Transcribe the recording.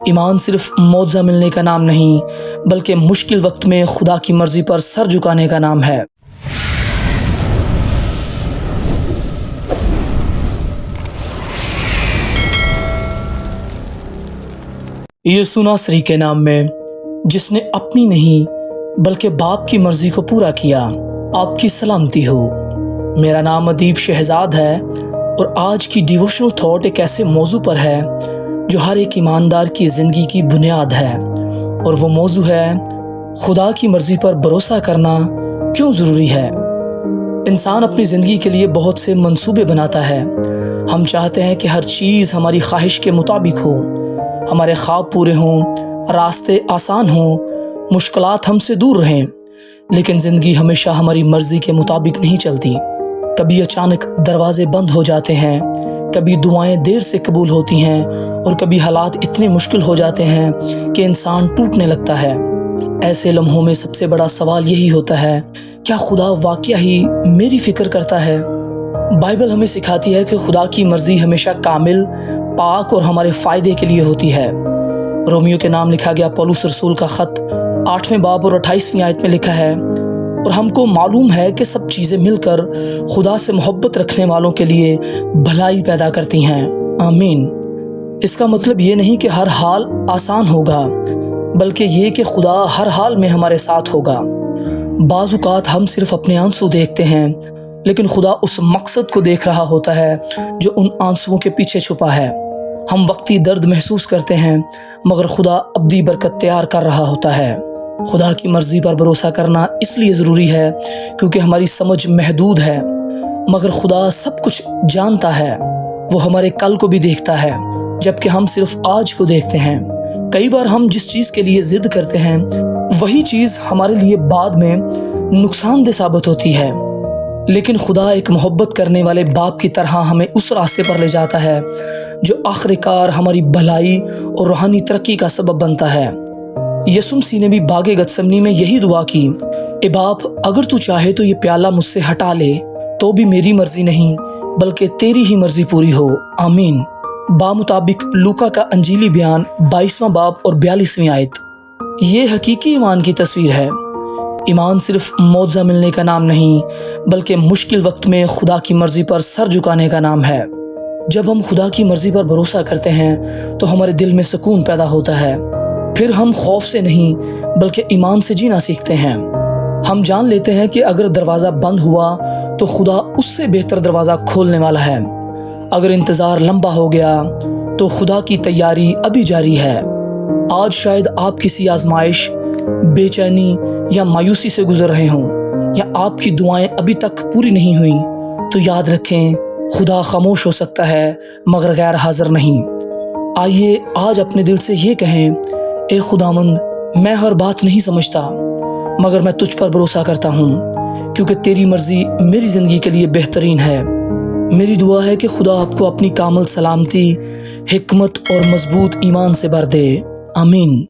ایمان صرف معجزہ ملنے کا نام نہیں بلکہ مشکل وقت میں خدا کی مرضی پر سر جھکانے کا نام ہے۔ یسوع ناصری کے نام میں، جس نے اپنی نہیں بلکہ باپ کی مرضی کو پورا کیا، آپ کی سلامتی ہو۔ میرا نام ادیب شہزاد ہے اور آج کی ڈیووشنل تھاٹ ایک ایسے موضوع پر ہے جو ہر ایک ایماندار کی زندگی کی بنیاد ہے، اور وہ موضوع ہے خدا کی مرضی پر بھروسہ کرنا کیوں ضروری ہے۔ انسان اپنی زندگی کے لیے بہت سے منصوبے بناتا ہے۔ ہم چاہتے ہیں کہ ہر چیز ہماری خواہش کے مطابق ہو، ہمارے خواب پورے ہوں، راستے آسان ہوں، مشکلات ہم سے دور رہیں، لیکن زندگی ہمیشہ ہماری مرضی کے مطابق نہیں چلتی۔ کبھی اچانک دروازے بند ہو جاتے ہیں، کبھی دعائیں دیر سے قبول ہوتی ہیں، اور کبھی حالات اتنے مشکل ہو جاتے ہیں کہ انسان ٹوٹنے لگتا ہے۔ ایسے لمحوں میں سب سے بڑا سوال یہی ہوتا ہے، کیا خدا واقعہ ہی میری فکر کرتا ہے؟ بائبل ہمیں سکھاتی ہے کہ خدا کی مرضی ہمیشہ کامل، پاک اور ہمارے فائدے کے لیے ہوتی ہے۔ رومیو کے نام لکھا گیا پولس رسول کا خط 8ویں باب اور 28ویں آیت میں لکھا ہے، اور ہم کو معلوم ہے کہ سب چیزیں مل کر خدا سے محبت رکھنے والوں کے لیے بھلائی پیدا کرتی ہیں۔ آمین۔ اس کا مطلب یہ نہیں کہ ہر حال آسان ہوگا، بلکہ یہ کہ خدا ہر حال میں ہمارے ساتھ ہوگا۔ بعض اوقات ہم صرف اپنے آنسو دیکھتے ہیں، لیکن خدا اس مقصد کو دیکھ رہا ہوتا ہے جو ان آنسوؤں کے پیچھے چھپا ہے۔ ہم وقتی درد محسوس کرتے ہیں، مگر خدا ابدی برکت تیار کر رہا ہوتا ہے۔ خدا کی مرضی پر بھروسہ کرنا اس لیے ضروری ہے کیونکہ ہماری سمجھ محدود ہے، مگر خدا سب کچھ جانتا ہے۔ وہ ہمارے کل کو بھی دیکھتا ہے، جبکہ ہم صرف آج کو دیکھتے ہیں۔ کئی بار ہم جس چیز کے لیے ضد کرتے ہیں، وہی چیز ہمارے لیے بعد میں نقصان دہ ثابت ہوتی ہے، لیکن خدا ایک محبت کرنے والے باپ کی طرح ہمیں اس راستے پر لے جاتا ہے جو آخر کار ہماری بھلائی اور روحانی ترقی کا سبب بنتا ہے۔ یسوع مسیح نے بھی باغ گتسمنی میں یہی دعا کی، اے باپ، اگر تو چاہے تو یہ پیالہ مجھ سے ہٹا لے، تو بھی میری مرضی نہیں بلکہ تیری ہی مرضی پوری ہو۔ آمین۔ بامطابق لوکا کا انجیلی بیان 22واں باب اور 42ویں آیت۔ یہ حقیقی ایمان کی تصویر ہے۔ ایمان صرف معجزہ ملنے کا نام نہیں بلکہ مشکل وقت میں خدا کی مرضی پر سر جھکانے کا نام ہے۔ جب ہم خدا کی مرضی پر بھروسہ کرتے ہیں تو ہمارے دل میں سکون پیدا ہوتا ہے۔ پھر ہم خوف سے نہیں بلکہ ایمان سے جینا سیکھتے ہیں۔ ہم جان لیتے ہیں کہ اگر دروازہ بند ہوا تو خدا اس سے بہتر دروازہ کھولنے والا ہے۔ اگر انتظار لمبا ہو گیا تو خدا کی تیاری ابھی جاری ہے۔ آج شاید آپ کسی آزمائش، بے چینی یا مایوسی سے گزر رہے ہوں، یا آپ کی دعائیں ابھی تک پوری نہیں ہوئیں، تو یاد رکھیں، خدا خاموش ہو سکتا ہے مگر غیر حاضر نہیں۔ آئیے آج اپنے دل سے یہ کہیں، اے خداوند، میں ہر بات نہیں سمجھتا، مگر میں تجھ پر بھروسہ کرتا ہوں، کیونکہ تیری مرضی میری زندگی کے لیے بہترین ہے۔ میری دعا ہے کہ خدا آپ کو اپنی کامل سلامتی، حکمت اور مضبوط ایمان سے بھر دے۔ آمین۔